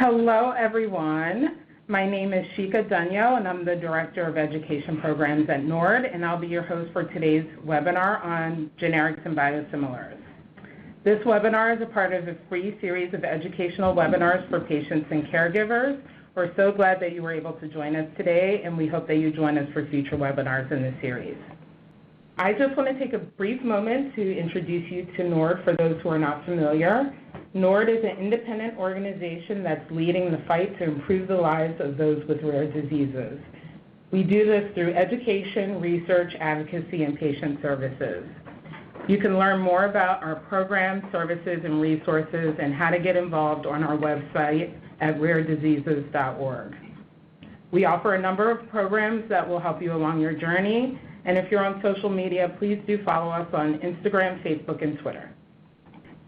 Hello, everyone. My name is Shika Dunyo, and I'm the Director of Education Programs at NORD, and I'll be your host for today's webinar on generics and biosimilars. This webinar is a part of a free series of educational webinars for patients and caregivers. We're so glad that you were able to join us today, and we hope that you join us for future webinars in this series. I just want to take a brief moment to introduce you to NORD for those who are not familiar. NORD is an independent organization that's leading the fight to improve the lives of those with rare diseases. We do this through education, research, advocacy, and patient services. You can learn more about our programs, services, and resources and how to get involved on our website at rarediseases.org. We offer a number of programs that will help you along your journey, and if you're on social media, please do follow us on Instagram, Facebook, and Twitter.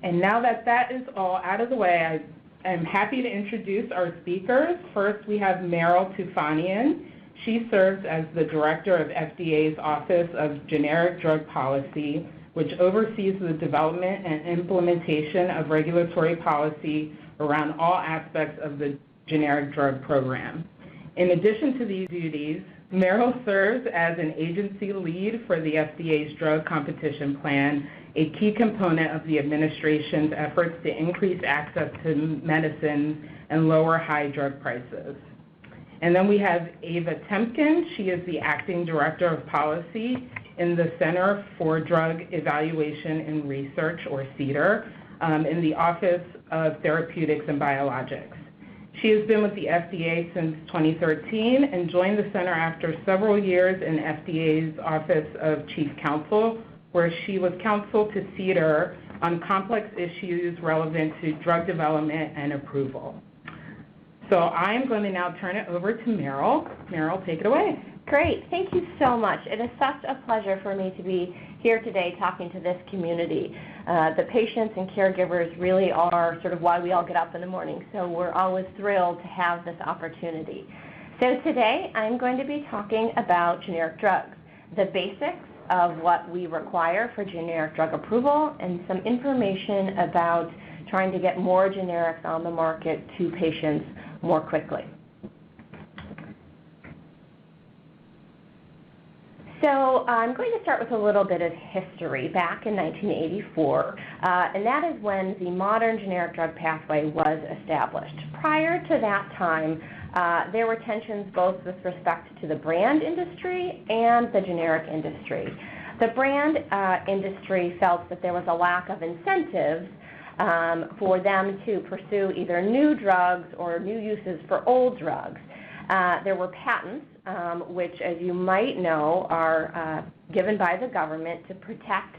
And now that that is all out of the way, I am happy to introduce our speakers. First, we have Maryll Toufanian. She serves as the Director of FDA's Office of Generic Drug Policy, which oversees the development and implementation of regulatory policy around all aspects of the generic drug program. In addition to these duties, Maryll serves as an agency lead for the FDA's Drug Competition Plan, a key component of the administration's efforts to increase access to medicines and lower high drug prices. And then we have Eva Temkin. She is the Acting Director of Policy in the Center for Drug Evaluation and Research, or CDER, in the Office of Therapeutics and Biologics. She has been with the FDA since 2013 and joined the center after several years in FDA's Office of Chief Counsel, where she was counsel to CDER on complex issues relevant to drug development and approval. So I'm going to now turn it over to Maryll. Maryll, take it away. Great. Thank you so much. It is such a pleasure for me to be here today talking to this community. The patients and caregivers really are sort of why we all get up in the morning, so we're always thrilled to have this opportunity. So today I'm going to be talking about generic drugs, the basics of what we require for generic drug approval, and some information about trying to get more generics on the market to patients more quickly. So I'm going to start with a little bit of history back in 1984, and that is when the modern generic drug pathway was established. Prior to that time, there were tensions both with respect to the brand industry and the generic industry. The brand industry felt that there was a lack of incentives for them to pursue either new drugs or new uses for old drugs. There were patents, which, as you might know, are given by the government to protect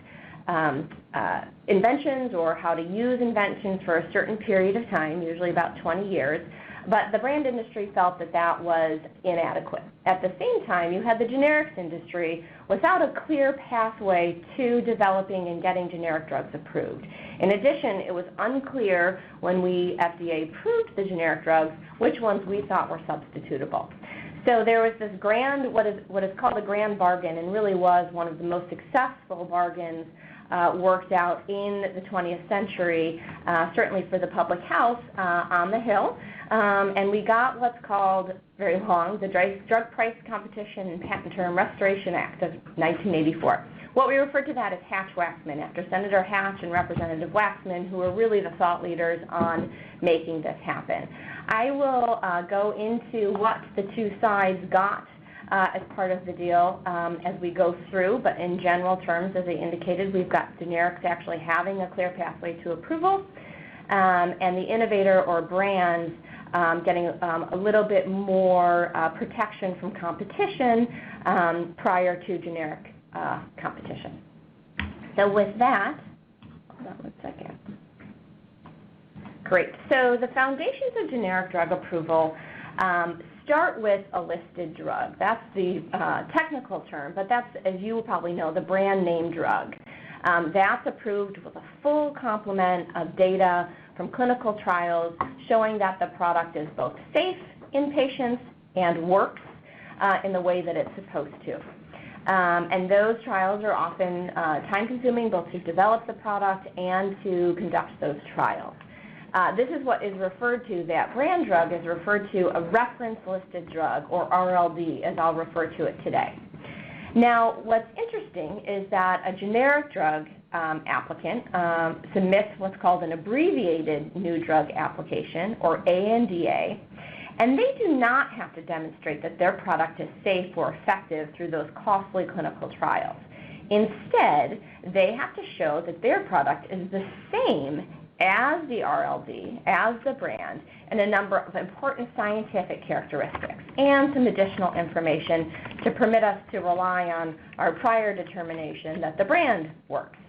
inventions or how to use inventions for a certain period of time, usually about 20 years. But the brand industry felt that that was inadequate. At the same time, you had the generics industry without a clear pathway to developing and getting generic drugs approved. In addition, it was unclear when FDA approved the generic drugs which ones we thought were substitutable. So there was this grand, what is called a grand bargain, and really was one of the most successful bargains worked out in the 20th century, certainly for the public health on the Hill. And we got what's called, very long, the Drug Price Competition and Patent Term Restoration Act of 1984. What we refer to that as Hatch-Waxman, after Senator Hatch and Representative Waxman, who were really the thought leaders on making this happen. I will go into what the two sides got as part of the deal as we go through, but in general terms, as I indicated, we've got generics actually having a clear pathway to approval, and the innovator or brands getting a little bit more protection from competition prior to generic competition. So with that, hold on one second. Great. So the foundations of generic drug approval start with a listed drug. That's the technical term, but that's, as you will probably know, the brand name drug. That's approved with a full complement of data from clinical trials showing that the product is both safe in patients and works in the way that it's supposed to. And those trials are often time-consuming, both to develop the product and to conduct those trials. This is what is referred to, that brand drug is referred to a reference listed drug, or RLD, as I'll refer to it today. Now, what's interesting is that a generic drug applicant submits what's called an abbreviated new drug application, or ANDA, and they do not have to demonstrate that their product is safe or effective through those costly clinical trials. Instead, they have to show that their product is the same as the RLD, as the brand, and a number of important scientific characteristics, and some additional information to permit us to rely on our prior determination that the brand works.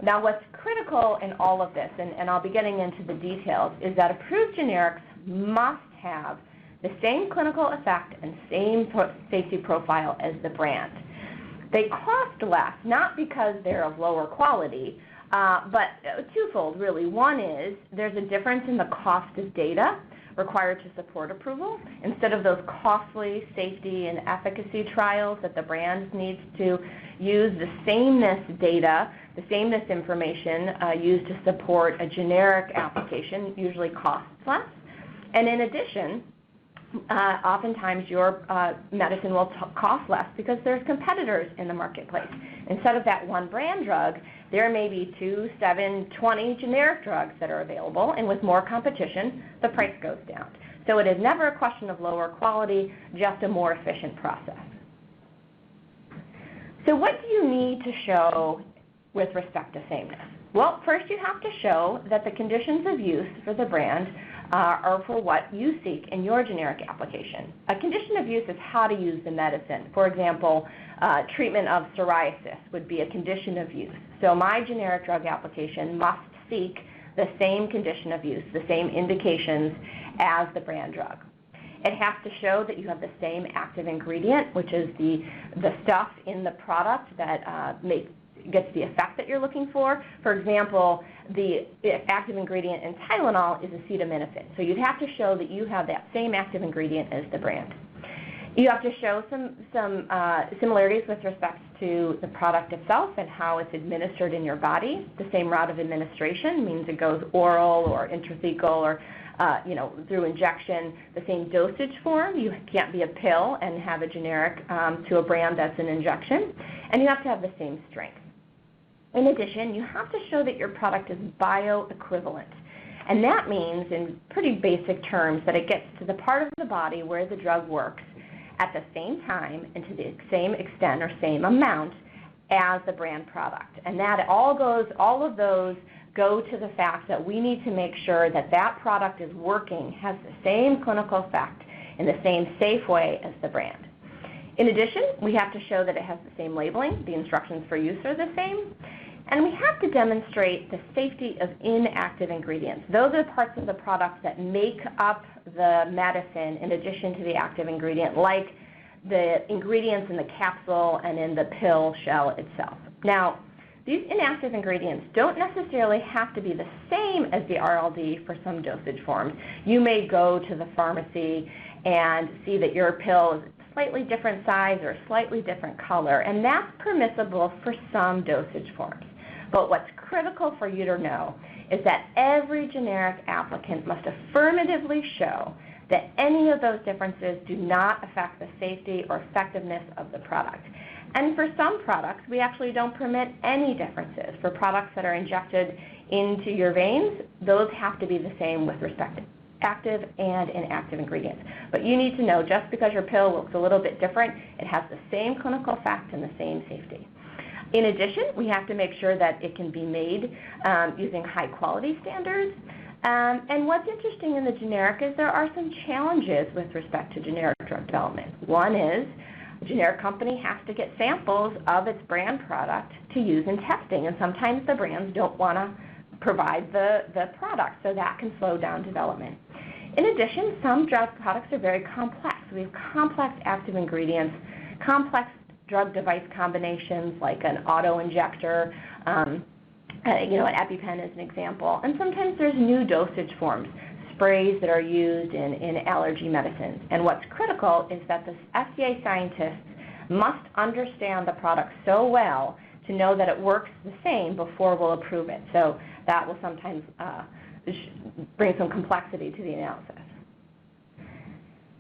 Now, what's critical in all of this, and I'll be getting into the details, is that approved generics must have the same clinical effect and same safety profile as the brand. They cost less, not because they're of lower quality, but twofold, really. One is there's a difference in the cost of data required to support approval. Instead of those costly safety and efficacy trials that the brand needs to use, the sameness data, the sameness information used to support a generic application usually costs less. And in addition, oftentimes your medicine will cost less because there's competitors in the marketplace. Instead of that one brand drug, there may be 2, 7, 20 generic drugs that are available, and with more competition, the price goes down. So it is never a question of lower quality, just a more efficient process. So what do you need to show with respect to sameness? Well, first you have to show that the conditions of use for the brand are for what you seek in your generic application. A condition of use is how to use the medicine. For example, treatment of psoriasis would be a condition of use. So my generic drug application must seek the same condition of use, the same indications as the brand drug. It has to show that you have the same active ingredient, which is the stuff in the product that gets the effect that you're looking for. For example, the active ingredient in Tylenol is acetaminophen. So you'd have to show that you have that same active ingredient as the brand. You have to show some similarities with respect to the product itself and how it's administered in your body. The same route of administration means it goes oral or intrathecal or through injection. The same dosage form. You can't be a pill and have a generic to a brand that's an injection. And you have to have the same strength. In addition, you have to show that your product is bioequivalent. And that means, in pretty basic terms, that it gets to the part of the body where the drug works at the same time and to the same extent or same amount as the brand product. And that all of those go to the fact that we need to make sure that that product is working, has the same clinical effect in the same safe way as the brand. In addition, we have to show that it has the same labeling, the instructions for use are the same, and we have to demonstrate the safety of inactive ingredients. Those are parts of the product that make up the medicine in addition to the active ingredient, like the ingredients in the capsule and in the pill shell itself. Now, these inactive ingredients don't necessarily have to be the same as the RLD for some dosage forms. You may go to the pharmacy and see that your pill is slightly different size or slightly different color, and that's permissible for some dosage forms. But what's critical for you to know is that every generic applicant must affirmatively show that any of those differences do not affect the safety or effectiveness of the product. And for some products, we actually don't permit any differences. For products that are injected into your veins, those have to be the same with respect to active and inactive ingredients. But you need to know, just because your pill looks a little bit different, it has the same clinical effect and the same safety. In addition, we have to make sure that it can be made using high quality standards. And what's interesting in the generic is there are some challenges with respect to generic drug development. One is a generic company has to get samples of its brand product to use in testing, and sometimes the brands don't want to provide the product, so that can slow down development. In addition, some drug products are very complex. We have complex active ingredients, complex drug-device combinations like an auto-injector, an EpiPen is an example. And sometimes there's new dosage forms, sprays that are used in allergy medicines. And what's critical is that the FDA scientists must understand the product so well to know that it works the same before we'll approve it. So that will sometimes bring some complexity to the analysis.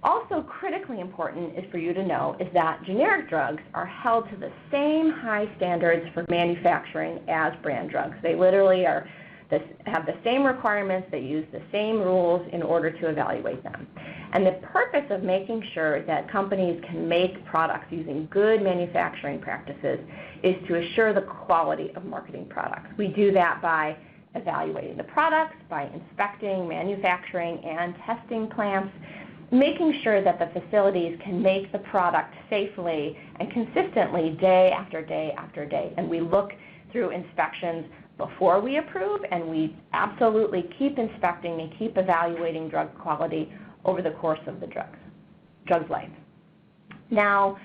Also critically important is for you to know is that generic drugs are held to the same high standards for manufacturing as brand drugs. They literally have the same requirements, they use the same rules in order to evaluate them. And the purpose of making sure that companies can make products using good manufacturing practices is to assure the quality of marketing products. We do that by evaluating the products, by inspecting manufacturing and testing plants, making sure that the facilities can make the product safely and consistently day after day after day. And we look through inspections before we approve, and we absolutely keep inspecting and keep evaluating drug quality over the course of the drug's life. Now,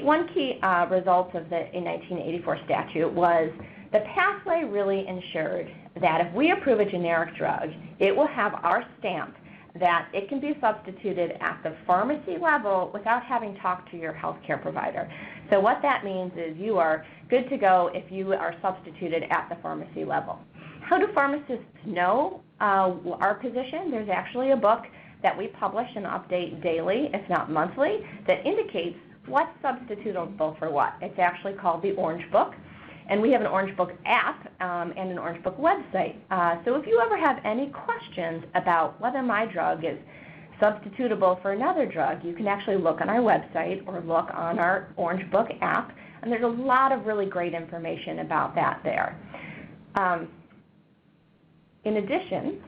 one key result of the 1984 statute was the pathway really ensured that if we approve a generic drug, it will have our stamp that it can be substituted at the pharmacy level without having talked to your healthcare provider. So what that means is you are good to go if you are substituted at the pharmacy level. How do pharmacists know our position? There's actually a book that we publish and update daily, if not monthly, that indicates what's substitutable for what. It's actually called the Orange Book. And we have an Orange Book app and an Orange Book website. So if you ever have any questions about whether my drug is substitutable for another drug, you can actually look on our website or look on our Orange Book app, and there's a lot of really great information about that there. In addition,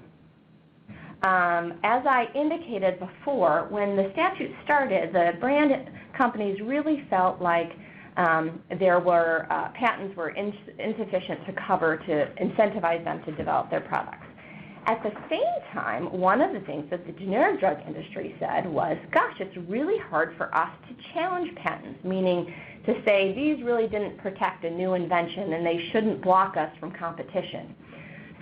as I indicated before, when the statute started, the brand companies really felt like patents were insufficient to incentivize them to develop their products. At the same time, one of the things that the generic drug industry said was, gosh, it's really hard for us to challenge patents, meaning to say these really didn't protect a new invention and they shouldn't block us from competition.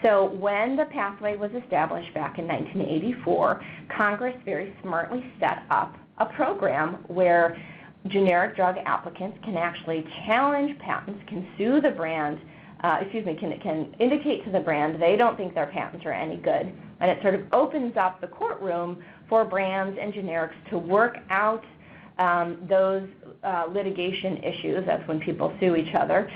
So when the pathway was established back in 1984, Congress very smartly set up a program where generic drug applicants can actually challenge patents, can sue the brand, can indicate to the brand they don't think their patents are any good, and it sort of opens up the courtroom for brands and generics to work out those litigation issues, that's when people sue each other,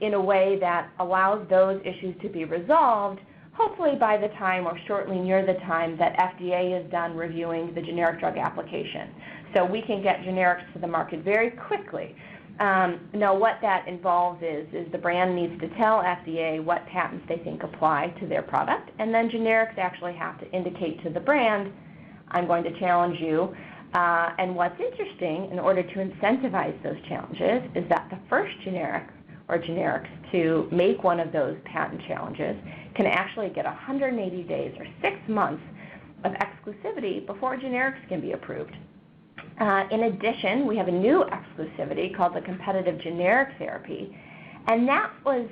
in a way that allows those issues to be resolved, hopefully by the time or shortly near the time that FDA is done reviewing the generic drug application. So we can get generics to the market very quickly. Now what that involves is the brand needs to tell FDA what patents they think apply to their product, and then generics actually have to indicate to the brand, I'm going to challenge you. And what's interesting, in order to incentivize those challenges, is that the first generic or generics to make one of those patent challenges can actually get 180 days or 6 months of exclusivity before generics can be approved. In addition, we have a new exclusivity called the competitive generic therapy, and that was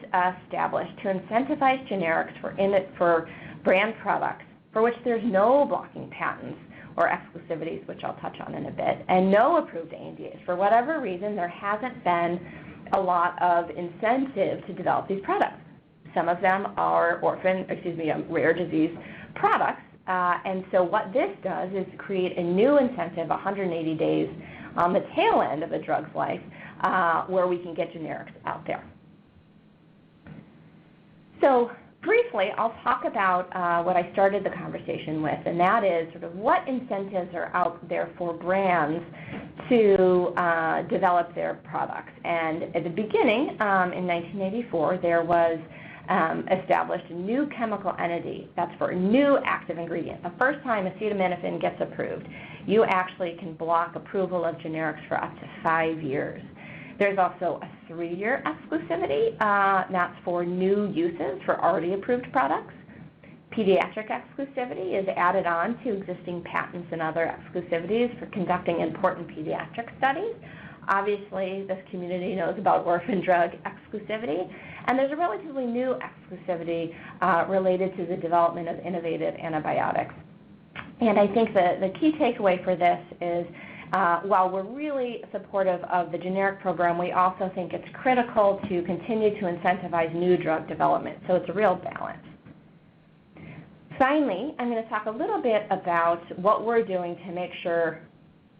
established to incentivize generics for brand products for which there's no blocking patents or exclusivities, which I'll touch on in a bit, and no approved ANDAs. For whatever reason, there hasn't been a lot of incentive to develop these products. Some of them are rare disease products. And so what this does is create a new incentive 180 days on the tail end of a drug's life where we can get generics out there. So briefly, I'll talk about what I started the conversation with, and that is sort of what incentives are out there for brands to develop their products. And at the beginning, in 1984, there was established a new chemical entity that's for a new active ingredient. The first time acetaminophen gets approved, you actually can block approval of generics for up to 5 years. There's also a 3-year exclusivity. That's for new uses for already approved products. Pediatric exclusivity is added on to existing patents and other exclusivities for conducting important pediatric studies. Obviously, this community knows about orphan drug exclusivity. And there's a relatively new exclusivity related to the development of innovative antibiotics. And I think the key takeaway for this is while we're really supportive of the generic program, we also think it's critical to continue to incentivize new drug development. So it's a real balance. Finally, I'm going to talk a little bit about what we're doing to make sure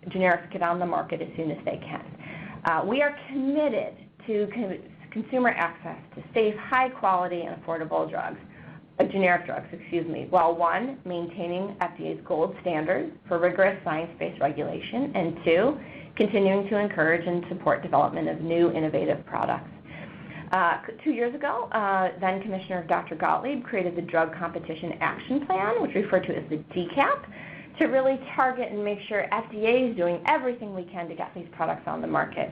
generics get on the market as soon as they can. We are committed to consumer access to safe, high-quality, and affordable drugs, generic drugs, while one, maintaining FDA's gold standard for rigorous science-based regulation, and two, continuing to encourage and support development of new innovative products. 2 years ago, then Commissioner Dr. Gottlieb created the Drug Competition Action Plan, which we refer to as the DCAP, to really target and make sure FDA is doing everything we can to get these products on the market.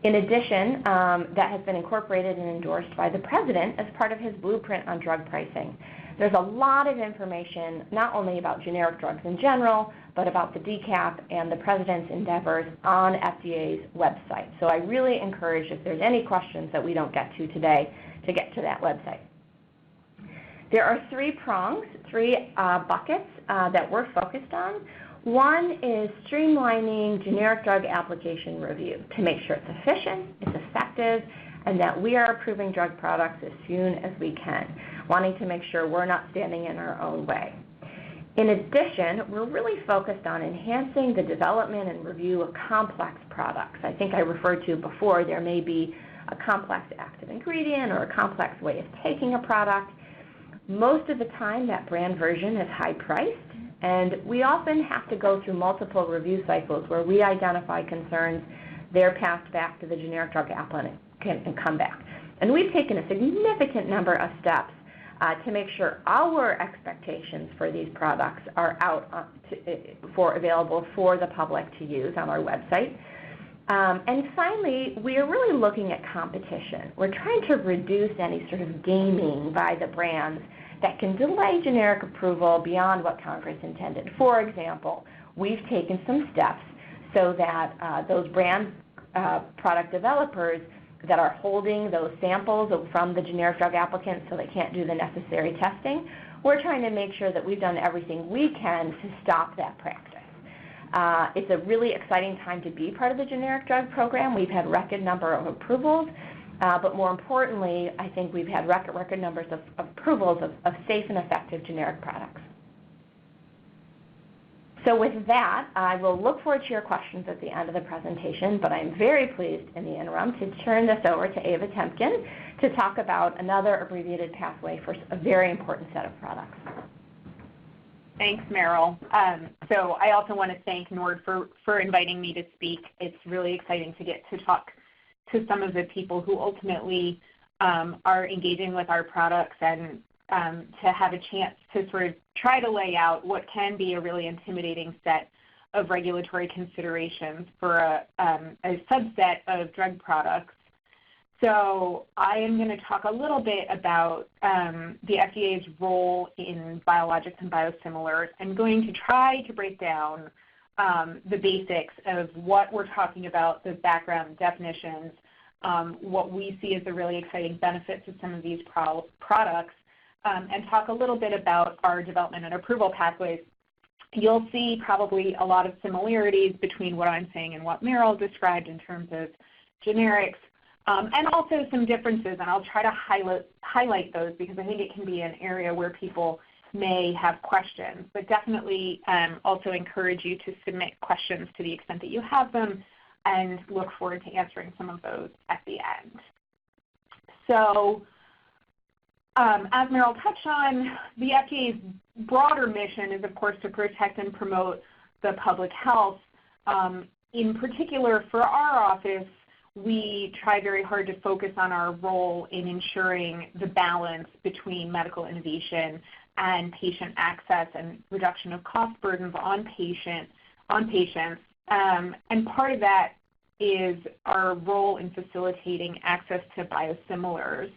In addition, that has been incorporated and endorsed by the President as part of his blueprint on drug pricing. There's a lot of information, not only about generic drugs in general, but about the DCAP and the President's endeavors on FDA's website. So I really encourage, if there's any questions that we don't get to today, to get to that website. There are three prongs, three buckets that we're focused on. One is streamlining generic drug application review to make sure it's efficient, it's effective, and that we are approving drug products as soon as we can, wanting to make sure we're not standing in our own way. In addition, we're really focused on enhancing the development and review of complex products. I think I referred to before, there may be a complex active ingredient or a complex way of taking a product. Most of the time, that brand version is high-priced, and we often have to go through multiple review cycles where we identify concerns, they're passed back to the generic drug applicant and come back. And we've taken a significant number of steps to make sure our expectations for these products are out available for the public to use on our website. And finally, we are really looking at competition. We're trying to reduce any sort of gaming by the brands that can delay generic approval beyond what Congress intended. For example, we've taken some steps so that those brand product developers that are holding those samples from the generic drug applicants so they can't do the necessary testing, we're trying to make sure that we've done everything we can to stop that practice. It's a really exciting time to be part of the generic drug program. We've had record number of approvals, but more importantly, I think we've had record numbers of approvals of safe and effective generic products. So with that, I will look forward to your questions at the end of the presentation, but I'm very pleased in the interim to turn this over to Eva Temkin to talk about another abbreviated pathway for a very important set of products. Thanks, Maryll. So I also want to thank NORD for inviting me to speak. It's really exciting to get to talk to some of the people who ultimately are engaging with our products and to have a chance to sort of try to lay out what can be a really intimidating set of regulatory considerations for a subset of drug products. So I am going to talk a little bit about the FDA's role in biologics and biosimilars. I'm going to try to break down the basics of what we're talking about, the background definitions, what we see as the really exciting benefits of some of these products, and talk a little bit about our development and approval pathways. You'll see probably a lot of similarities between what I'm saying and what Maryll described in terms of generics, and also some differences, and I'll try to highlight those because I think it can be an area where people may have questions, but definitely also encourage you to submit questions to the extent that you have them, and look forward to answering some of those at the end. So as Maryll touched on, the FDA's broader mission is, of course, to protect and promote the public health. In particular, for our office, we try very hard to focus on our role in ensuring the balance between medical innovation and patient access and reduction of cost burdens on patients. And part of that is our role in facilitating access to biosimilars.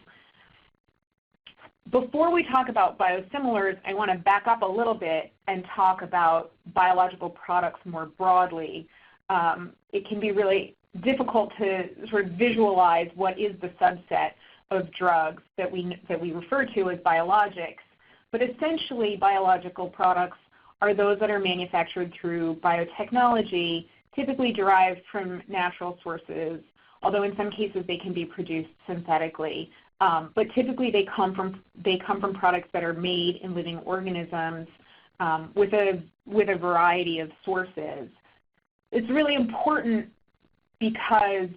Before we talk about biosimilars, I want to back up a little bit and talk about biological products more broadly. It can be really difficult to sort of visualize what is the subset of drugs that we refer to as biologics. But essentially, biological products are those that are manufactured through biotechnology, typically derived from natural sources, although in some cases they can be produced synthetically. but typically they come from products that are made in living organisms with a variety of sources. It's really important because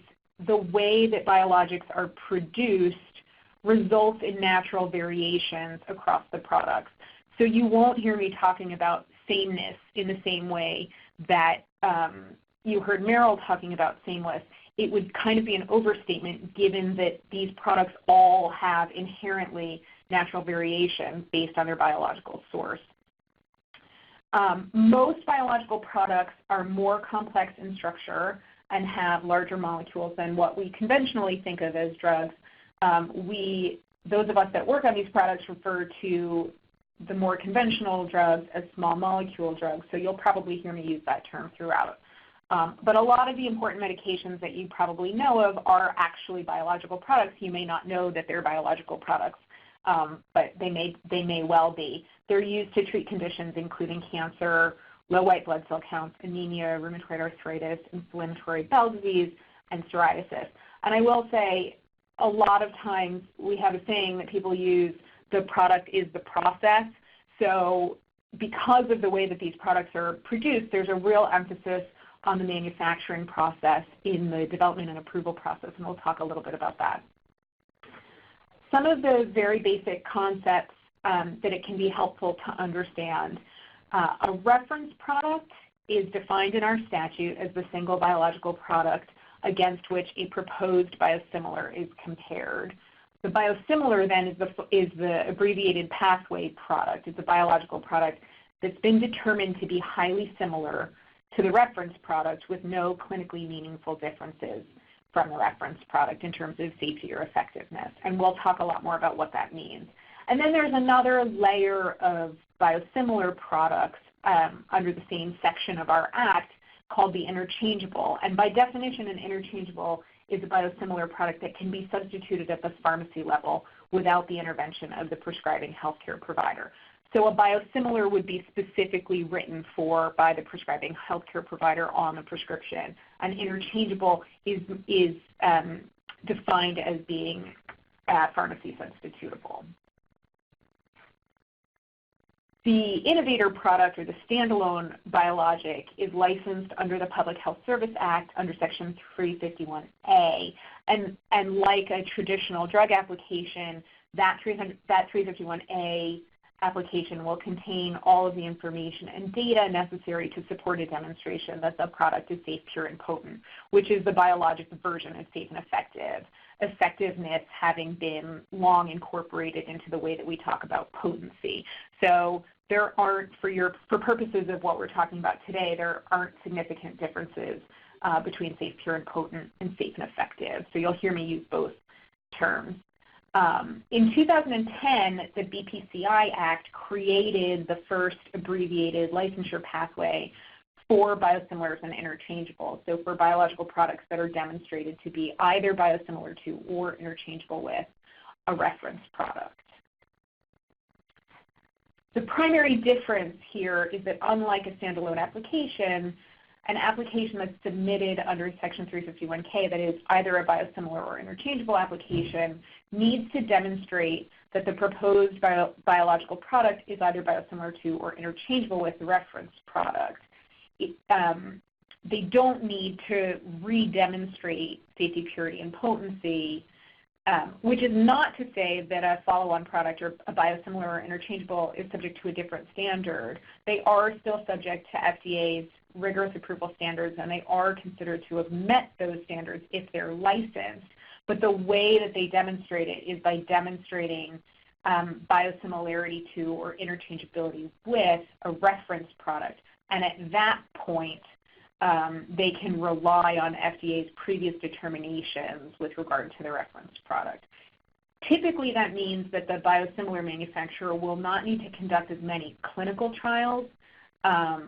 the way that biologics are produced results in natural variations across the products. So you won't hear me talking about sameness in the same way that you heard Maryll talking about sameness. It would kind of be an overstatement given that these products all have inherently natural variation based on their biological source. Most biological products are more complex in structure and have larger molecules than what we conventionally think of as drugs. Those of us that work on these products refer to the more conventional drugs as small molecule drugs, so you'll probably hear me use that term throughout. But a lot of the important medications that you probably know of are actually biological products. You may not know that they're biological products, but they may well be. They're used to treat conditions including cancer, low white blood cell counts, anemia, rheumatoid arthritis, inflammatory bowel disease, and psoriasis. And I will say, a lot of times we have a saying that people use, the product is the process. So because of the way that these products are produced, there's a real emphasis on the manufacturing process in the development and approval process, and we'll talk a little bit about that. Some of the very basic concepts that it can be helpful to understand. A reference product is defined in our statute as the single biological product against which a proposed biosimilar is compared. The biosimilar then is the abbreviated pathway product. It's a biological product that's been determined to be highly similar to the reference product with no clinically meaningful differences from the reference product in terms of safety or effectiveness. And we'll talk a lot more about what that means. And then there's another layer of biosimilar products under the same section of our Act called the interchangeable. And by definition, an interchangeable is a biosimilar product that can be substituted at the pharmacy level without the intervention of the prescribing healthcare provider. So a biosimilar would be specifically written for by the prescribing healthcare provider on the prescription. An interchangeable is defined as being pharmacy substitutable. The Innovator product, or the standalone biologic, is licensed under the Public Health Service Act under Section 351A. And like a traditional drug application, that 351A application will contain all of the information and data necessary to support a demonstration that the product is safe, pure, and potent, which is the biologic version of safe and effective. Effectiveness having been long incorporated into the way that we talk about potency. So there aren't, for purposes of what we're talking about today, there aren't significant differences between safe, pure, and potent and safe and effective. So you'll hear me use both terms. In 2010, the BPCI Act created the first abbreviated licensure pathway for biosimilars and interchangeable, so for biological products that are demonstrated to be either biosimilar to or interchangeable with a reference product. The primary difference here is that unlike a standalone application, an application that's submitted under Section 351K that is either a biosimilar or interchangeable application needs to demonstrate that the proposed biological product is either biosimilar to or interchangeable with the reference product. They don't need to re-demonstrate safety, purity, and potency, which is not to say that a follow-on product or a biosimilar or interchangeable is subject to a different standard. They are still subject to FDA's rigorous approval standards, and they are considered to have met those standards if they're licensed. But the way that they demonstrate it is by demonstrating biosimilarity to or interchangeability with a reference product. And at that point, they can rely on FDA's previous determinations with regard to the reference product. Typically, that means that the biosimilar manufacturer will not need to conduct as many clinical trials,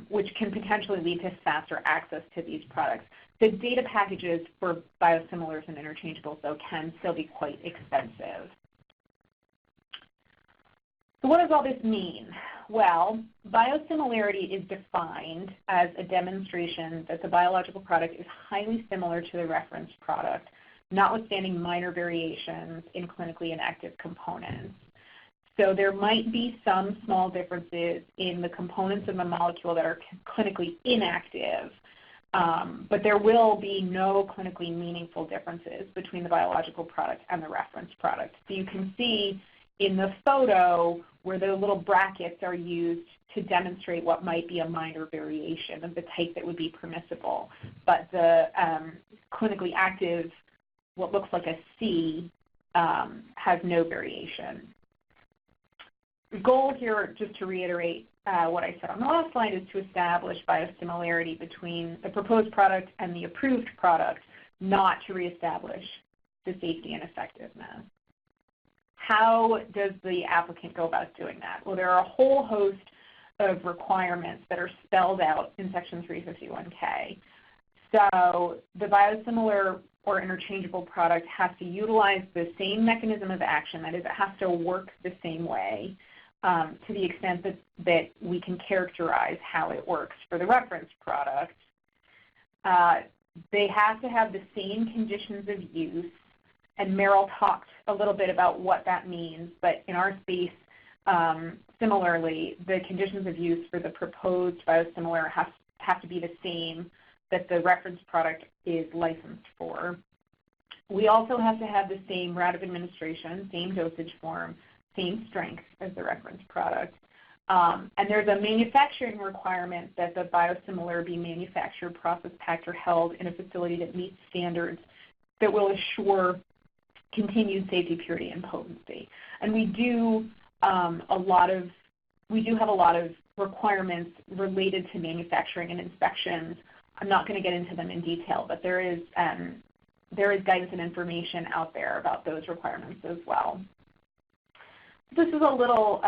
which can potentially lead to faster access to these products. The data packages for biosimilars and interchangeables, though, can still be quite expensive. So what does all this mean? Well, biosimilarity is defined as a demonstration that the biological product is highly similar to the reference product, notwithstanding minor variations in clinically inactive components. So there might be some small differences in the components of the molecule that are clinically inactive, but there will be no clinically meaningful differences between the biological product and the reference product. So you can see in the photo where the little brackets are used to demonstrate what might be a minor variation of the type that would be permissible. But the clinically active, what looks like a C, has no variation. The goal here, just to reiterate what I said on the last slide, is to establish biosimilarity between the proposed product and the approved product, not to reestablish the safety and effectiveness. How does the applicant go about doing that? Well, there are a whole host of requirements that are spelled out in Section 351K. So the biosimilar or interchangeable product has to utilize the same mechanism of action, that is, it has to work the same way, to the extent that we can characterize how it works for the reference product. They have to have the same conditions of use, and Maryll talked a little bit about what that means, but in our space, similarly, the conditions of use for the proposed biosimilar have to be the same that the reference product is licensed for. We also have to have the same route of administration, same dosage form, same strength as the reference product. And there's a manufacturing requirement that the biosimilar be manufactured, processed, packed, or held in a facility that meets standards that will assure continued safety, purity, and potency. And we do have a lot of requirements related to manufacturing and inspections. I'm not going to get into them in detail, but there is guidance and information out there about those requirements as well. This is a little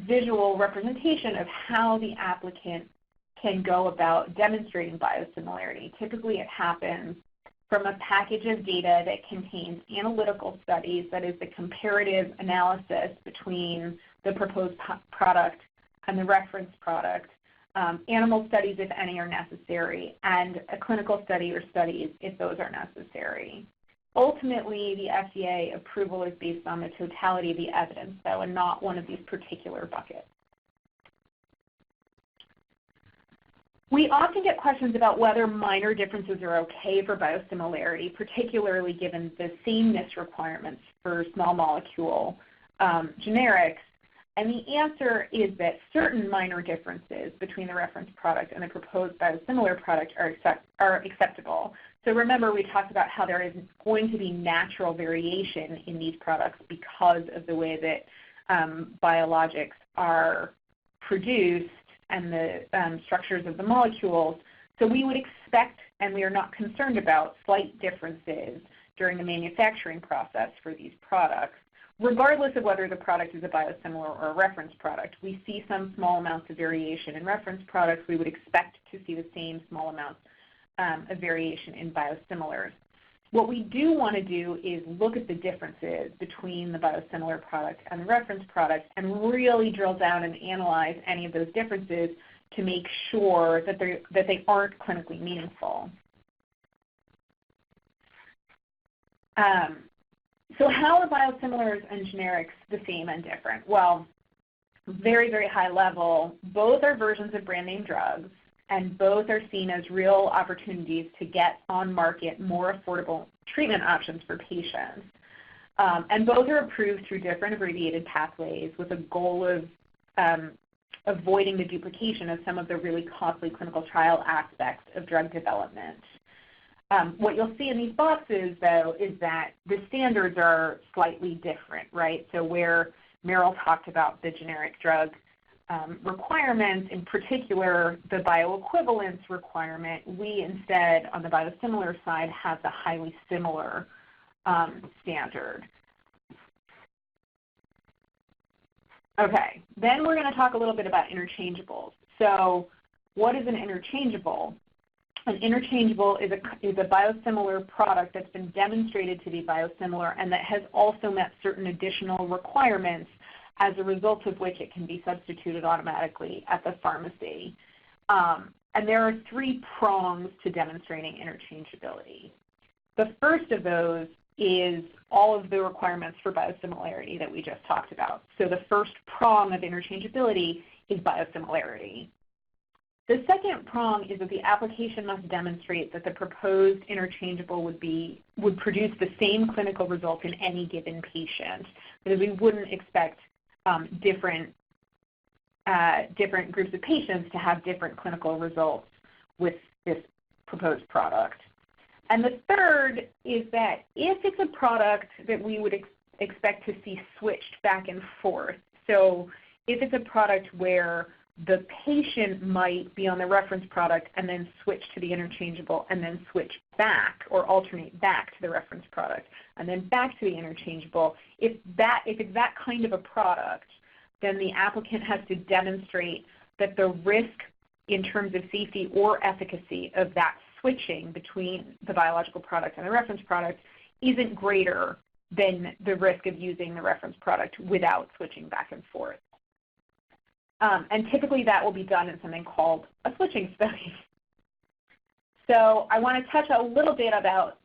visual representation of how the applicant can go about demonstrating biosimilarity. Typically, it happens from a package of data that contains analytical studies, that is the comparative analysis between the proposed product and the reference product, animal studies, if any are necessary, and a clinical study or studies if those are necessary. Ultimately, the FDA approval is based on the totality of the evidence, though, and not one of these particular buckets. We often get questions about whether minor differences are okay for biosimilarity, particularly given the sameness requirements for small molecule generics. And the answer is that certain minor differences between the reference product and the proposed biosimilar product are acceptable. So remember, we talked about how there is going to be natural variation in these products because of the way that biologics are produced and the structures of the molecules. So we would expect, and we are not concerned about, slight differences during the manufacturing process for these products. Regardless of whether the product is a biosimilar or a reference product, we see some small amounts of variation in reference products. We would expect to see the same small amounts of variation in biosimilars. What we do want to do is look at the differences between the biosimilar product and the reference product and really drill down and analyze any of those differences to make sure that they aren't clinically meaningful. So how are biosimilars and generics the same and different? Well, very, very high level, both are versions of brand name drugs, and both are seen as real opportunities to get on market more affordable treatment options for patients. And both are approved through different abbreviated pathways with a goal of avoiding the duplication of some of the really costly clinical trial aspects of drug development. What you'll see in these boxes, though, is that the standards are slightly different, right? So where Maryll talked about the generic drug requirements, in particular the bioequivalence requirement, we instead, on the biosimilar side, have the highly similar standard. Okay, then we're going to talk a little bit about interchangeables. So what is an interchangeable? An interchangeable is a biosimilar product that's been demonstrated to be biosimilar and that has also met certain additional requirements, as a result of which it can be substituted automatically at the pharmacy. And there are three prongs to demonstrating interchangeability. The first of those is all of the requirements for biosimilarity that we just talked about. So the first prong of interchangeability is biosimilarity. The second prong is that the application must demonstrate that the proposed interchangeable would produce the same clinical result in any given patient, because we wouldn't expect different groups of patients to have different clinical results with this proposed product. And the third is that if it's a product that we would expect to see switched back and forth, so if it's a product where the patient might be on the reference product and then switch to the interchangeable and then switch back or alternate back to the reference product and then back to the interchangeable, if it's that kind of a product, then the applicant has to demonstrate that the risk in terms of safety or efficacy of that switching between the biological product and the reference product isn't greater than the risk of using the reference product without switching back and forth. And typically that will be done in something called a switching study. So I want to touch a little bit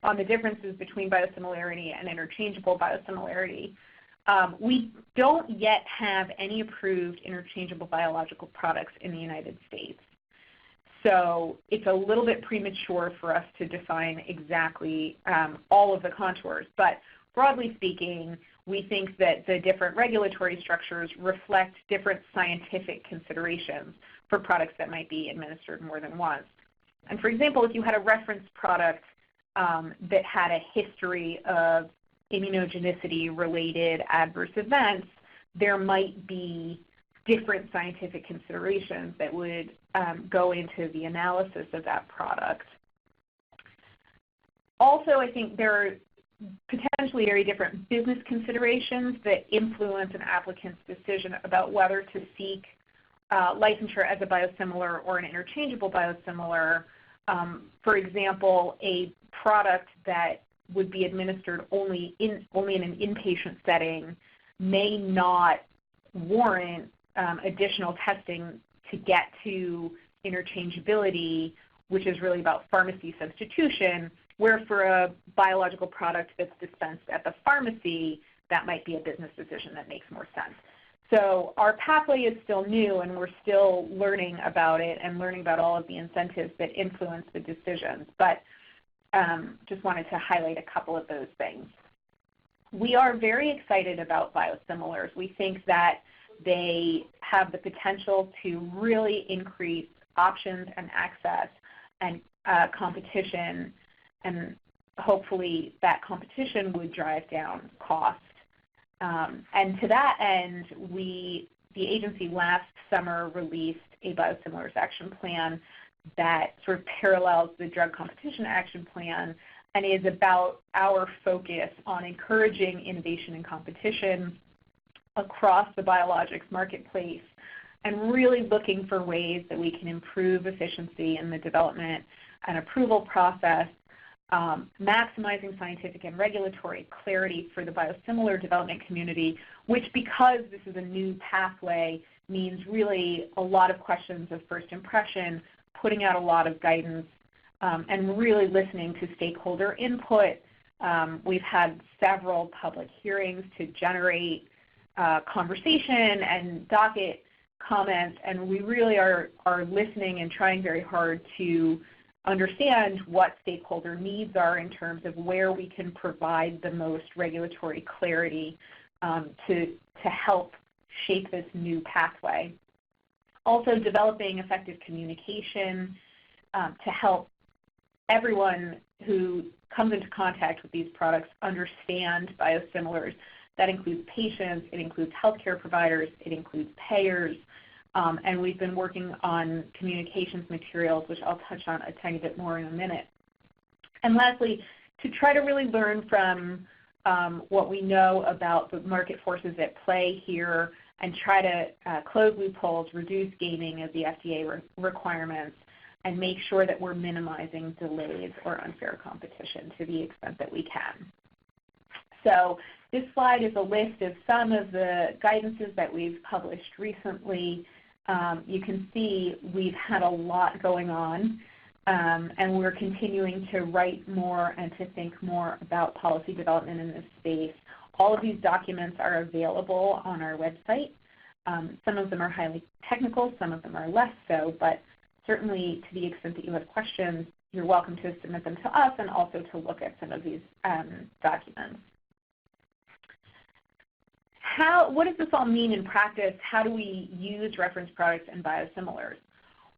on the differences between biosimilarity and interchangeable biosimilarity. We don't yet have any approved interchangeable biological products in the United States. So it's a little bit premature for us to define exactly all of the contours. But broadly speaking, we think that the different regulatory structures reflect different scientific considerations for products that might be administered more than once. And for example, if you had a reference product that had a history of immunogenicity-related adverse events, there might be different scientific considerations that would go into the analysis of that product. Also, I think there are potentially very different business considerations that influence an applicant's decision about whether to seek licensure as a biosimilar or an interchangeable biosimilar. For example, a product that would be administered only in an inpatient setting may not warrant additional testing to get to interchangeability, which is really about pharmacy substitution, where for a biological product that's dispensed at the pharmacy, that might be a business decision that makes more sense. So our pathway is still new, and we're still learning about it and learning about all of the incentives that influence the decisions. But just wanted to highlight a couple of those things. We are very excited about biosimilars. We think that they have the potential to really increase options and access and competition, and hopefully that competition would drive down costs. And to that end, the agency last summer released a biosimilars action plan that sort of parallels the drug competition action plan and is about our focus on encouraging innovation and competition across the biologics marketplace and really looking for ways that we can improve efficiency in the development and approval process, maximizing scientific and regulatory clarity for the biosimilar development community, which, because this is a new pathway, means really a lot of questions of first impression, putting out a lot of guidance, and really listening to stakeholder input. We've had several public hearings to generate conversation and docket comments, and we really are listening and trying very hard to understand what stakeholder needs are in terms of where we can provide the most regulatory clarity to help shape this new pathway. Also developing effective communication to help everyone who comes into contact with these products understand biosimilars. That includes patients, it includes healthcare providers, it includes payers, and we've been working on communications materials, which I'll touch on a tiny bit more in a minute. And lastly, to try to really learn from what we know about the market forces at play here and try to close loopholes, reduce gaming of the FDA requirements, and make sure that we're minimizing delays or unfair competition to the extent that we can. So this slide is a list of some of the guidances that we've published recently. You can see we've had a lot going on. and we're continuing to write more and to think more about policy development in this space. All of these documents are available on our website. Some of them are highly technical, some of them are less so, but certainly to the extent that you have questions, you're welcome to submit them to us and also to look at some of these documents. What does this all mean in practice? How do we use reference products and biosimilars?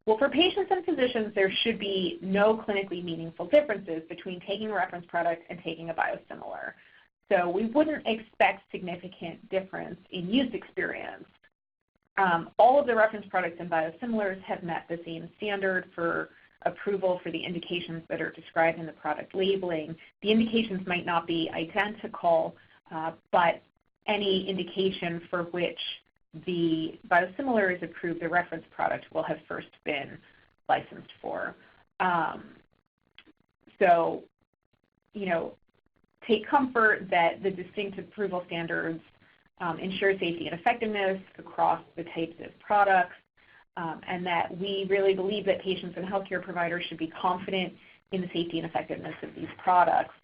Well, for patients and physicians, there should be no clinically meaningful differences between taking a reference product and taking a biosimilar. So we wouldn't expect significant difference in use experience. All of the reference products and biosimilars have met the same standard for approval for the indications that are described in the product labeling. The indications might not be identical, but any indication for which the biosimilar is approved, the reference product will have first been licensed for. So, take comfort that the distinct approval standards ensure safety and effectiveness across the types of products, and that we really believe that patients and healthcare providers should be confident in the safety and effectiveness of these products.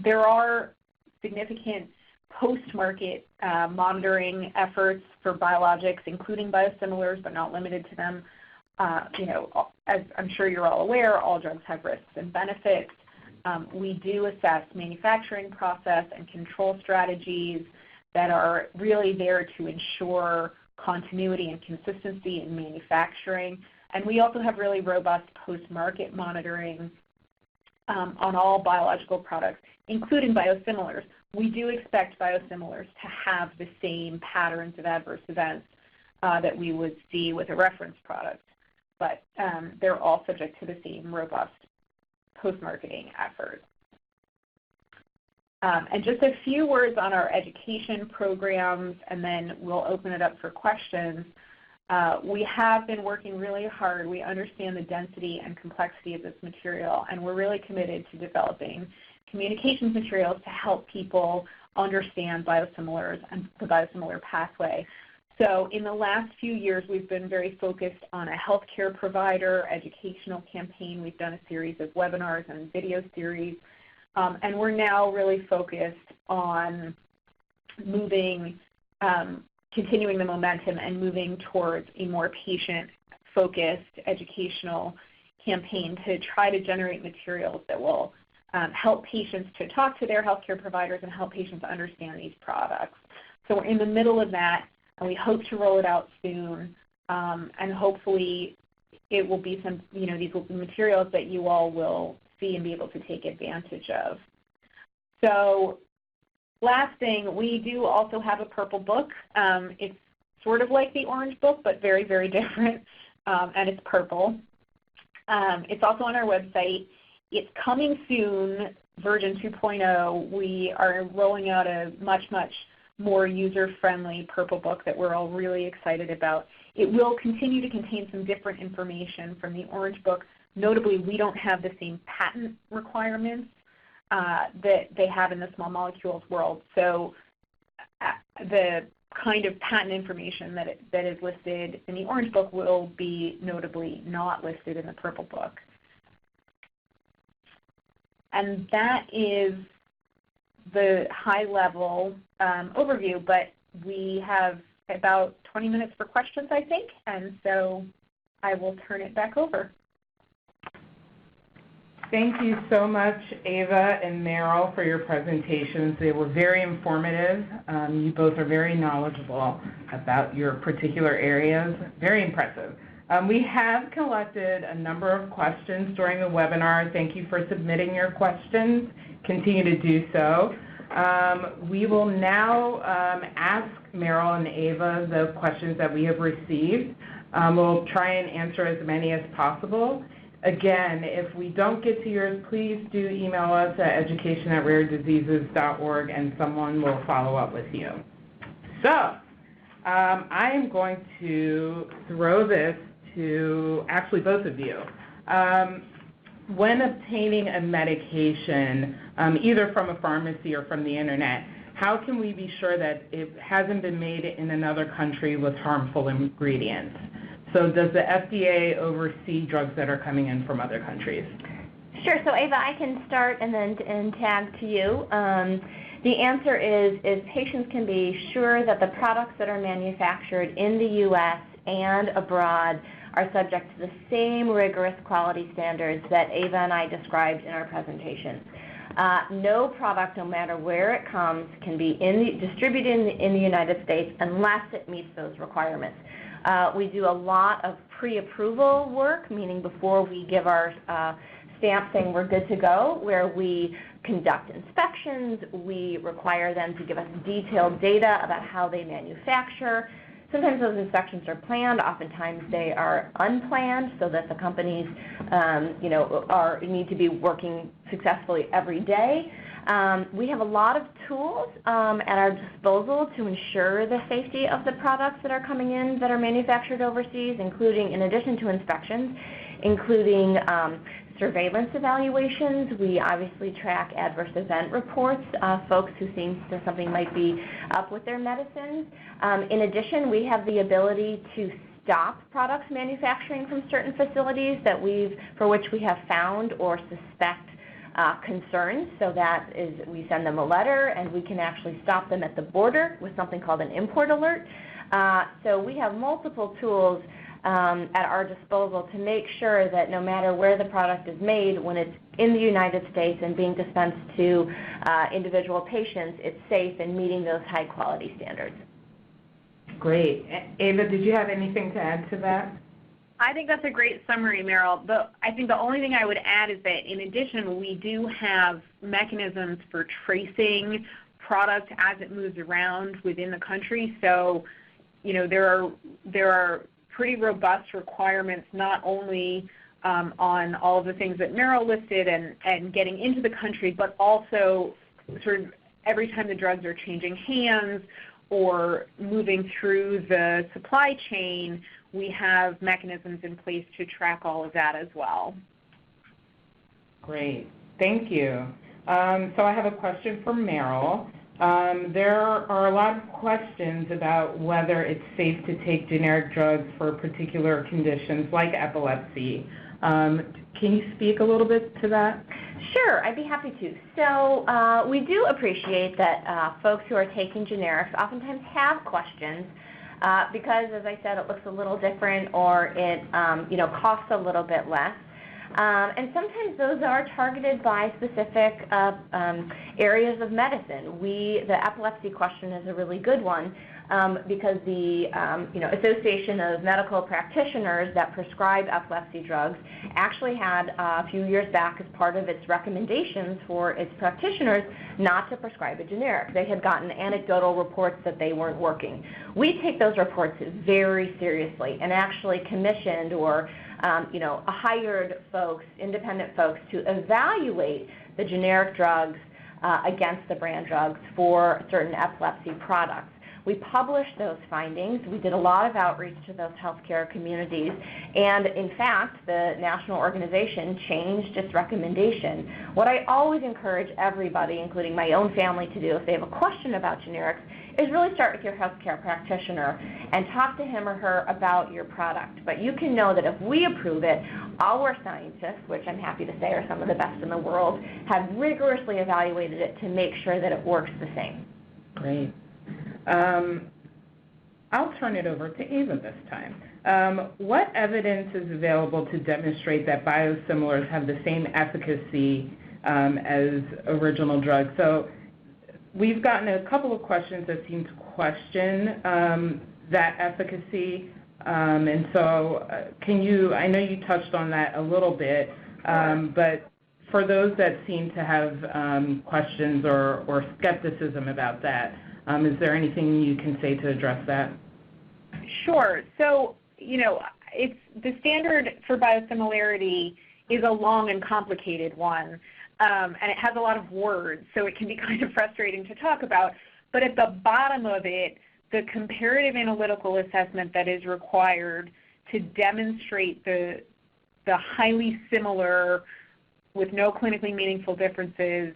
There are significant post-market monitoring efforts for biologics, including biosimilars, but not limited to them. As I'm sure you're all aware, all drugs have risks and benefits. We do assess manufacturing process and control strategies that are really there to ensure continuity and consistency in manufacturing. And we also have really robust post-market monitoring on all biological products, including biosimilars. We do expect biosimilars to have the same patterns of adverse events that we would see with a reference product, but they're all subject to the same robust post-marketing efforts. And just a few words on our education programs, and then we'll open it up for questions. We have been working really hard. We understand the density and complexity of this material, and we're really committed to developing communications materials to help people understand biosimilars and the biosimilar pathway. So in the last few years, we've been very focused on a healthcare provider educational campaign. We've done a series of webinars and video series, and we're now really focused on moving, continuing the momentum and moving towards a more patient-focused educational campaign to try to generate materials that will help patients to talk to their healthcare providers and help patients understand these products. So we're in the middle of that, and we hope to roll it out soon, and hopefully it will be some, these will be materials that you all will see and be able to take advantage of. So last thing, we do also have a purple book. It's sort of like the orange book, but very, very different, and it's purple. It's also on our website. It's coming soon, version 2.0. We are rolling out a much, much more user-friendly purple book that we're all really excited about. It will continue to contain some different information from the orange book. Notably, we don't have the same patent requirements that they have in the small molecules world. So the kind of patent information that is listed in the orange book will be notably not listed in the purple book. And that is the high-level overview, but we have about 20 minutes for questions, I think, and so I will turn it back over. Thank you so much, Eva and Maryll, for your presentations. They were very informative. You both are very knowledgeable about your particular areas. Very impressive. We have collected a number of questions during the webinar. Thank you for submitting your questions. Continue to do so. We will now ask Maryll and Eva the questions that we have received. We'll try and answer as many as possible. Again, if we don't get to yours, please do email us at education@rarediseases.org and someone will follow up with you. So I am going to throw this to actually both of you. When obtaining a medication, either from a pharmacy or from the internet, how can we be sure that it hasn't been made in another country with harmful ingredients? So does the FDA oversee drugs that are coming in from other countries? Sure. So Eva, I can start and then tag to you. The answer is patients can be sure that the products that are manufactured in the U.S. and abroad are subject to the same rigorous quality standards that Eva and I described in our presentation. No product, no matter where it comes, can be distributed in the United States unless it meets those requirements. We do a lot of pre-approval work, meaning before we give our stamp saying we're good to go, where we conduct inspections. We require them to give us detailed data about how they manufacture. Sometimes those inspections are planned. Oftentimes they are unplanned, so that the companies, need to be working successfully every day. We have a lot of tools at our disposal to ensure the safety of the products that are coming in that are manufactured overseas, including, in addition to inspections, including surveillance evaluations. We obviously track adverse event reports, folks who think that something might be up with their medicines. In addition, we have the ability to stop products manufacturing from certain facilities for which we have found or suspect concerns. So that is, we send them a letter and we can actually stop them at the border with something called an import alert. So we have multiple tools at our disposal to make sure that no matter where the product is made, when it's in the United States and being dispensed to individual patients, it's safe and meeting those high quality standards. Great. Eva, did you have anything to add to that? I think that's a great summary, Maryll. I think the only thing I would add is that in addition, we do have mechanisms for tracing product as it moves around within the country. So, there are pretty robust requirements not only on all of the things that Maryll listed and getting into the country, but also sort of every time the drugs are changing hands or moving through the supply chain, we have mechanisms in place to track all of that as well. Great. Thank you. So I have a question for Maryll. There are a lot of questions about whether it's safe to take generic drugs for particular conditions like epilepsy. Can you speak a little bit to that? Sure, I'd be happy to. So we do appreciate that folks who are taking generics oftentimes have questions because, as I said, it looks a little different or it costs a little bit less. And sometimes those are targeted by specific areas of medicine. The epilepsy question is a really good one because the Association of Medical Practitioners that prescribe epilepsy drugs actually had a few years back as part of its recommendations for its practitioners not to prescribe a generic. They had gotten anecdotal reports that they weren't working. We take those reports very seriously and actually commissioned or hired folks, independent folks, to evaluate the generic drugs against the brand drugs for certain epilepsy products. We published those findings. We did a lot of outreach to those healthcare communities, and in fact, the national organization changed its recommendation. What I always encourage everybody, including my own family, to do if they have a question about generics is really start with your healthcare practitioner and talk to him or her about your product. But you can know that if we approve it, our scientists, which I'm happy to say are some of the best in the world, have rigorously evaluated it to make sure that it works the same. Great. I'll turn it over to Eva this time. What evidence is available to demonstrate that biosimilars have the same efficacy as original drugs? So we've gotten a couple of questions that seem to question that efficacy. And so I know you touched on that a little bit, but for those that seem to have questions or skepticism about that, is there anything you can say to address that? Sure. So, it's the standard for biosimilarity is a long and complicated one, and it has a lot of words, so it can be kind of frustrating to talk about. But at the bottom of it, the comparative analytical assessment that is required to demonstrate the highly similar, with no clinically meaningful differences,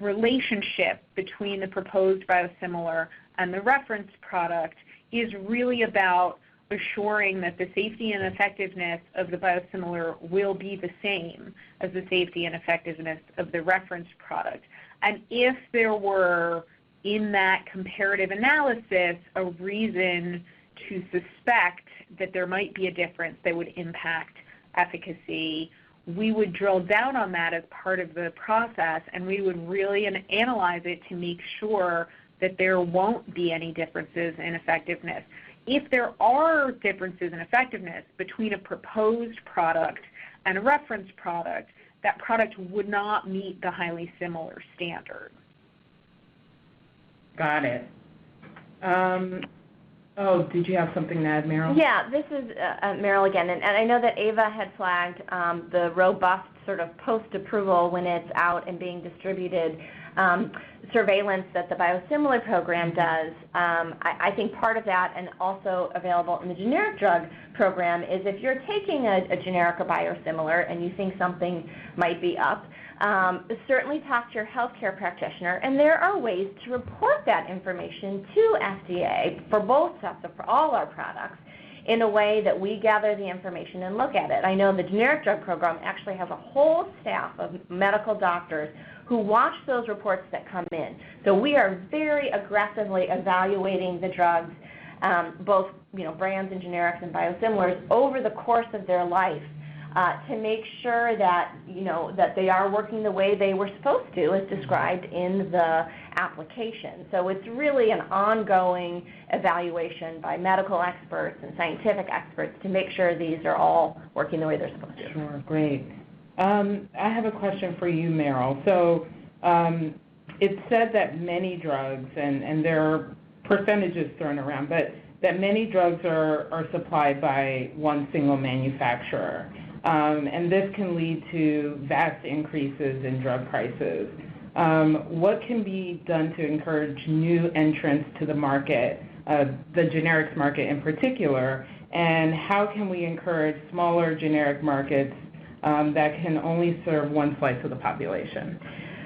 relationship between the proposed biosimilar and the reference product is really about assuring that the safety and effectiveness of the biosimilar will be the same as the safety and effectiveness of the reference product. And if there were, in that comparative analysis, a reason to suspect that there might be a difference that would impact efficacy, we would drill down on that as part of the process, and we would really analyze it to make sure that there won't be any differences in effectiveness. If there are differences in effectiveness between a proposed product and a reference product, that product would not meet the highly similar standard. Got it. Oh, did you have something to add, Maryll? Yeah, this is Maryll again, and I know that Eva had flagged the robust sort of post-approval when it's out and being distributed surveillance that the biosimilar program does. I think part of that, and also available in the generic drug program, is if you're taking a generic or biosimilar and you think something might be up, certainly talk to your healthcare practitioner, and there are ways to report that information to FDA for both sets of, for all our products, in a way that we gather the information and look at it. I know the generic drug program actually has a whole staff of medical doctors who watch those reports that come in. So we are very aggressively evaluating the drugs, both brands and generics and biosimilars, over the course of their life, to make sure that that they are working the way they were supposed to, as described in the application. So it's really an ongoing evaluation by medical experts and scientific experts to make sure these are all working the way they're supposed to. Sure, great. I have a question for you, Maryll. So it's said that many drugs, and there are percentages thrown around, but that many drugs are supplied by one single manufacturer. And this can lead to vast increases in drug prices. What can be done to encourage new entrants to the market, the generics market in particular, and how can we encourage smaller generic markets that can only serve one slice of the population?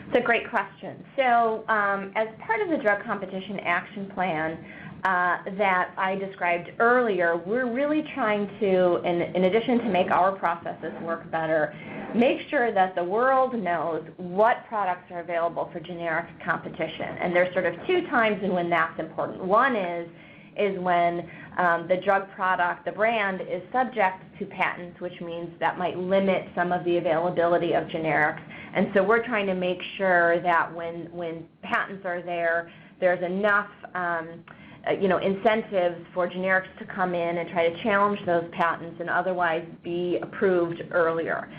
It's a great question. So as part of the Drug Competition Action Plan that I described earlier, we're really trying to, in addition to make our processes work better, make sure that the world knows what products are available for generic competition. And there's sort of two times in when that's important. One is when the drug product, the brand, is subject to patents, which means that might limit some of the availability of generics. And so we're trying to make sure that when patents are there, there's enough incentives for generics to come in and try to challenge those patents and otherwise be approved earlier.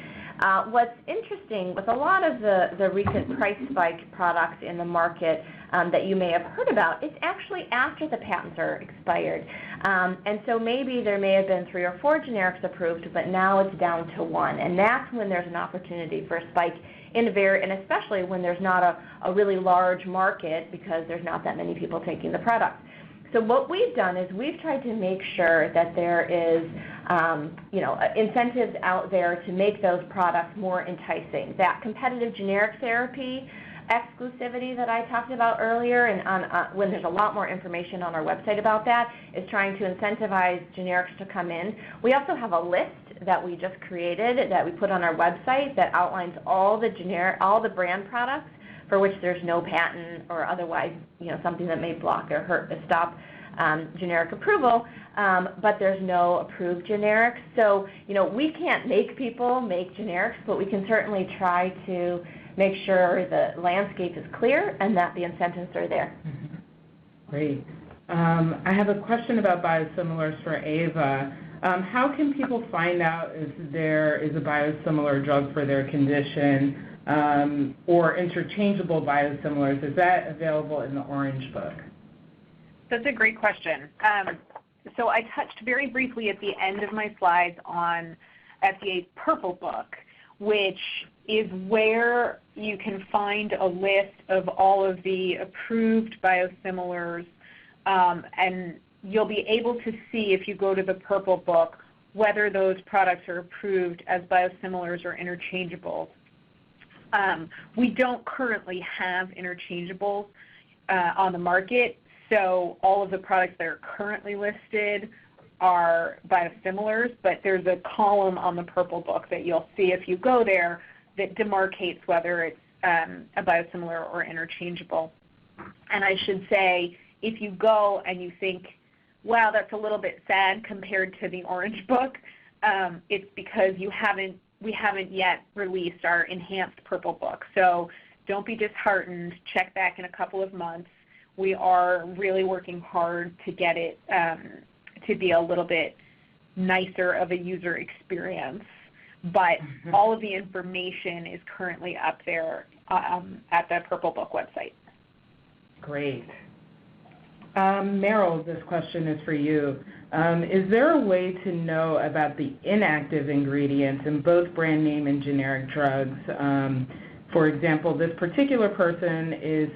What's interesting with a lot of the recent price spike products in the market that you may have heard about, it's actually after the patents are expired. And so maybe there may have been 3 or 4 generics approved, but now it's down to 1. And that's when there's an opportunity for a spike in and especially when there's not a really large market because there's not that many people taking the product. So what we've done is we've tried to make sure that there is incentives out there to make those products more enticing. That competitive generic therapy exclusivity that I talked about earlier, and when there's a lot more information on our website about that, is trying to incentivize generics to come in. We also have a list that we just created that we put on our website that outlines all the brand products for which there's no patent or otherwise something that may block or hurt or stop generic approval, but there's no approved generics. So we can't make people make generics, but we can certainly try to make sure the landscape is clear and that the incentives are there. Mm-hmm. Great. I have a question about biosimilars for Eva. How can people find out if there is a biosimilar drug for their condition or interchangeable biosimilars? Is that available in the Orange Book? That's a great question. So I touched very briefly at the end of my slides on FDA's Purple Book, which is where you can find a list of all of the approved biosimilars, and you'll be able to see, if you go to the Purple Book, whether those products are approved as biosimilars or interchangeables. We don't currently have interchangeables on the market, so all of the products that are currently listed are biosimilars, but there's a column on the purple book that you'll see if you go there that demarcates whether it's a biosimilar or interchangeable. And I should say, if you go and you think, wow, that's a little bit sad compared to the orange book, it's because we haven't yet released our enhanced purple book. So don't be disheartened. Check back in a couple of months. We are really working hard to get it to be a little bit nicer of a user experience. But all of the information is currently up there at the Purple Book website. Great. Maryll, this question is for you. Is there a way to know about the inactive ingredients in both brand name and generic drugs? For example, this particular person is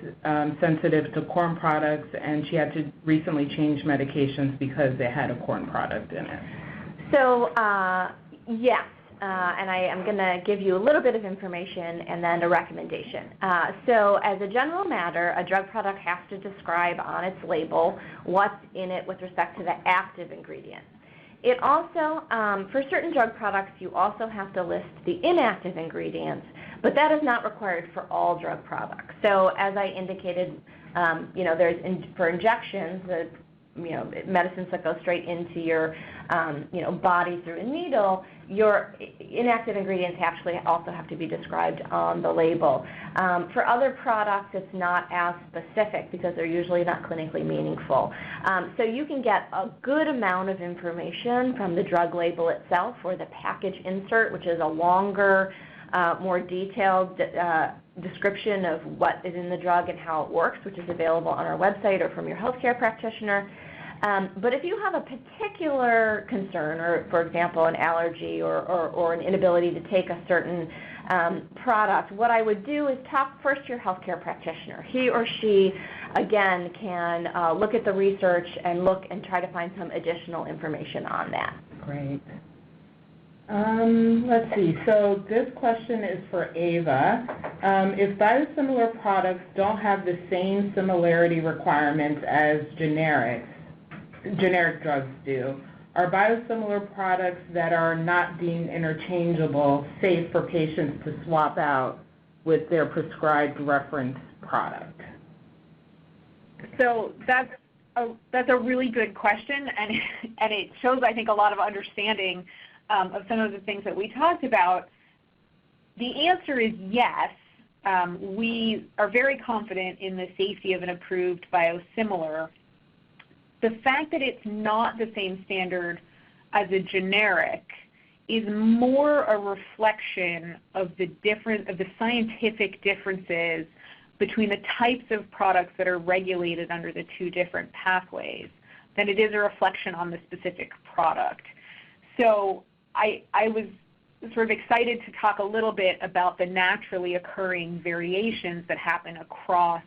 sensitive to corn products, and she had to recently change medications because they had a corn product in it. So, yes. And I am going to give you a little bit of information and then a recommendation. So as a general matter, a drug product has to describe on its label what's in it with respect to the active ingredient. It also, for certain drug products, you also have to list the inactive ingredients, but that is not required for all drug products. So as I indicated, there's for injections, medicines that go straight into your body through a needle, your inactive ingredients actually also have to be described on the label. For other products, it's not as specific because they're usually not clinically meaningful. So you can get a good amount of information from the drug label itself or the package insert, which is a longer, more detailed description of what is in the drug and how it works, which is available on our website or from your healthcare practitioner. But if you have a particular concern, or for example, an allergy or an inability to take a certain product, what I would do is talk first to your healthcare practitioner. He or she, again, can look at the research and look and try to find some additional information on that. Great. Let's see. So this question is for Eva. If biosimilar products don't have the same similarity requirements as generic drugs do, are biosimilar products that are not deemed interchangeable safe for patients to swap out with their prescribed reference product? So that's a really good question, and it shows, I think, a lot of understanding of some of the things that we talked about. The answer is yes. We are very confident in the safety of an approved biosimilar. The fact that it's not the same standard as a generic is more a reflection of the scientific differences between the types of products that are regulated under the two different pathways than it is a reflection on the specific product. So I was sort of excited to talk a little bit about the naturally occurring variations that happen across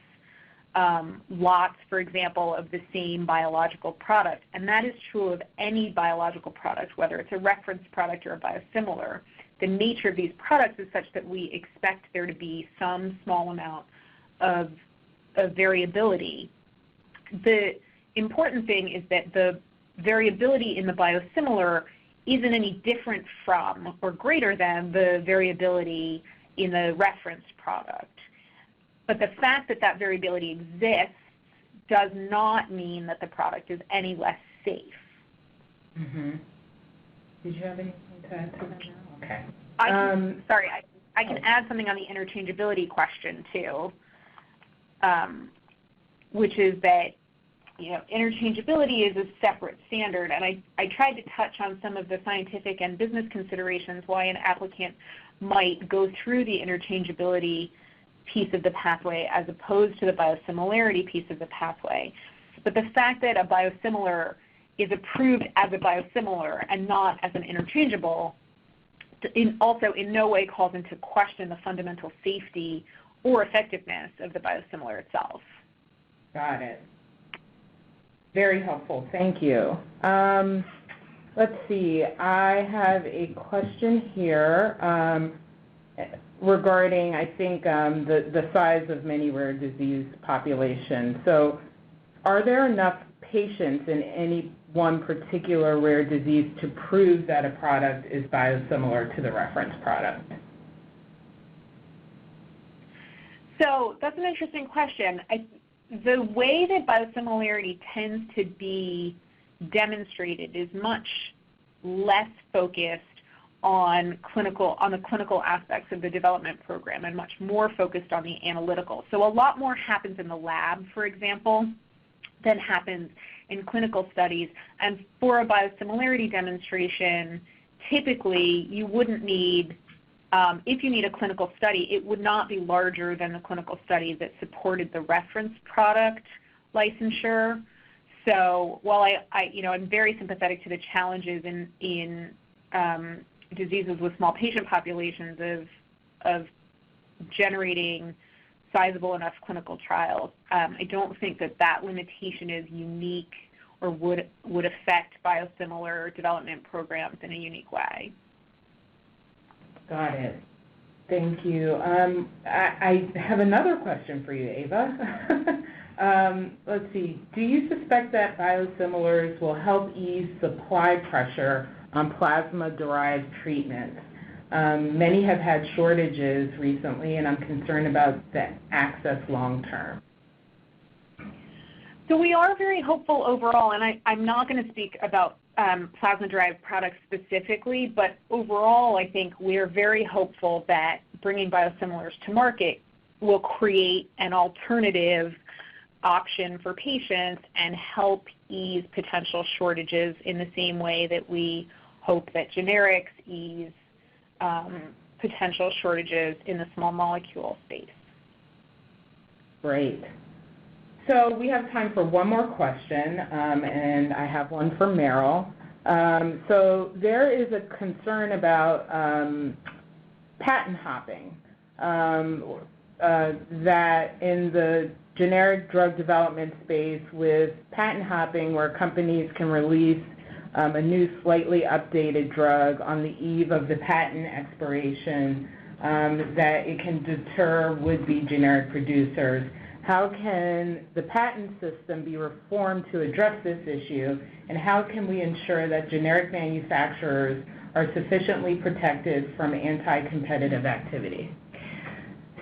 lots, for example, of the same biological product. And that is true of any biological product, whether it's a reference product or a biosimilar. The nature of these products is such that we expect there to be some small amount of variability. The important thing is that the variability in the biosimilar isn't any different from or greater than the variability in the reference product. But the fact that that variability exists does not mean that the product is any less safe. Mm-hmm. Did you have anything to add to that now? Okay. I can add something on the interchangeability question too, which is that interchangeability is a separate standard, and I tried to touch on some of the scientific and business considerations why an applicant might go through the interchangeability piece of the pathway as opposed to the biosimilarity piece of the pathway. But the fact that a biosimilar is approved as a biosimilar and not as an interchangeable also in no way calls into question the fundamental safety or effectiveness of the biosimilar itself. Got it. Very helpful. Thank you. Let's see. I have a question here regarding, I think, the size of many rare disease populations. So are there enough patients in any one particular rare disease to prove that a product is biosimilar to the reference product? So that's an interesting question. The way that biosimilarity tends to be demonstrated is much less focused on the clinical aspects of the development program and much more focused on the analytical. So a lot more happens in the lab, for example, than happens in clinical studies. And for a biosimilarity demonstration, typically you wouldn't need, if you need a clinical study, it would not be larger than the clinical study that supported the reference product licensure. So while I'm very sympathetic to the challenges in diseases with small patient populations of generating sizable enough clinical trials, I don't think that limitation is unique or would affect biosimilar development programs in a unique way. Got it. Thank you. I have another question for you, Eva. Let's see. Do you suspect that biosimilars will help ease supply pressure on plasma-derived treatments? Many have had shortages recently, and I'm concerned about the access long-term. So we are very hopeful overall, and I'm not going to speak about plasma-derived products specifically, but overall I think we're very hopeful that bringing biosimilars to market will create an alternative option for patients and help ease potential shortages in the same way that we hope that generics ease potential shortages in the small molecule space. Great. So we have time for one more question, and I have one for Maryll. So there is a concern about patent hopping, that in the generic drug development space with patent hopping where companies can release a new slightly updated drug on the eve of the patent expiration, that it can deter would-be generic producers. How can the patent system be reformed to address this issue, and how can we ensure that generic manufacturers are sufficiently protected from anti-competitive activity?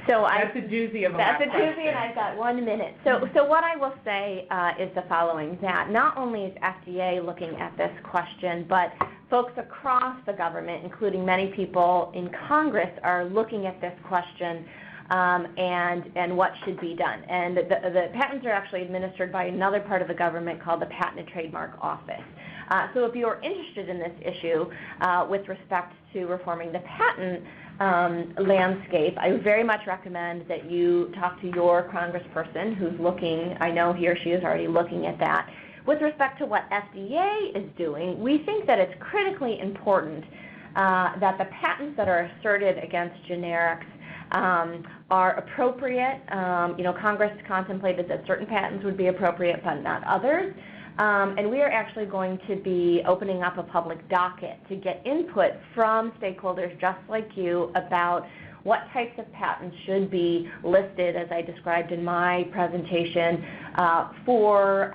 That's a doozy of a That's a question. doozy, and I've got 1 minute. So what I will say is the following, that not only is FDA looking at this question, but folks across the government, including many people in Congress, are looking at this question and what should be done. And the patents are actually administered by another part of the government called the Patent and Trademark Office. So if you're interested in this issue with respect to reforming the patent landscape, I very much recommend that you talk to your congressperson who's looking. I know he or she is already looking at that. With respect to what FDA is doing, we think that it's critically important that the patents that are asserted against generics are appropriate. Congress contemplated that certain patents would be appropriate but not others. And we are actually going to be opening up a public docket to get input from stakeholders just like you about what types of patents should be listed, as I described in my presentation, for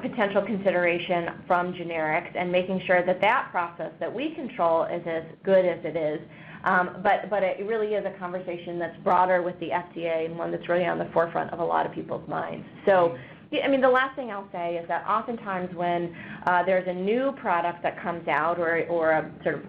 potential consideration from generics, and making sure that that process that we control is as good as it is. But it really is a conversation that's broader with the FDA and one that's really on the forefront of a lot of people's minds. So, the last thing I'll say is that oftentimes when there's a new product that comes out, or a sort of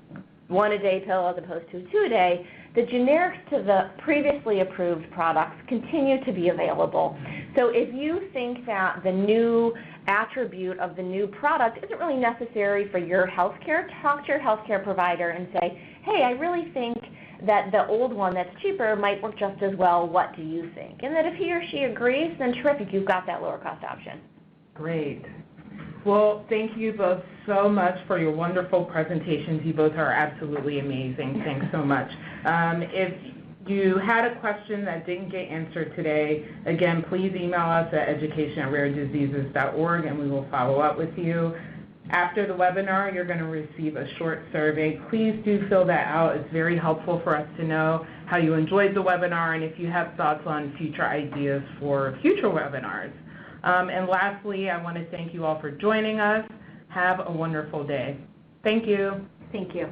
one-a-day pill as opposed to a two-a-day, the generics to the previously approved products continue to be available. So if you think that the new attribute of the new product isn't really necessary for your healthcare, talk to your healthcare provider and say, hey, I really think that the old one that's cheaper might work just as well. What do you think? And that if he or she agrees, then terrific, you've got that lower cost option. Great. Well, thank you both so much for your wonderful presentations. You both are absolutely amazing. Thanks so much. If you had a question that didn't get answered today, again, please email us at education@rarediseases.org and we will follow up with you. After the webinar, you're going to receive a short survey. Please do fill that out. It's very helpful for us to know how you enjoyed the webinar and if you have thoughts on future ideas for future webinars. And lastly, I want to thank you all for joining us. Have a wonderful day. Thank you. Thank you.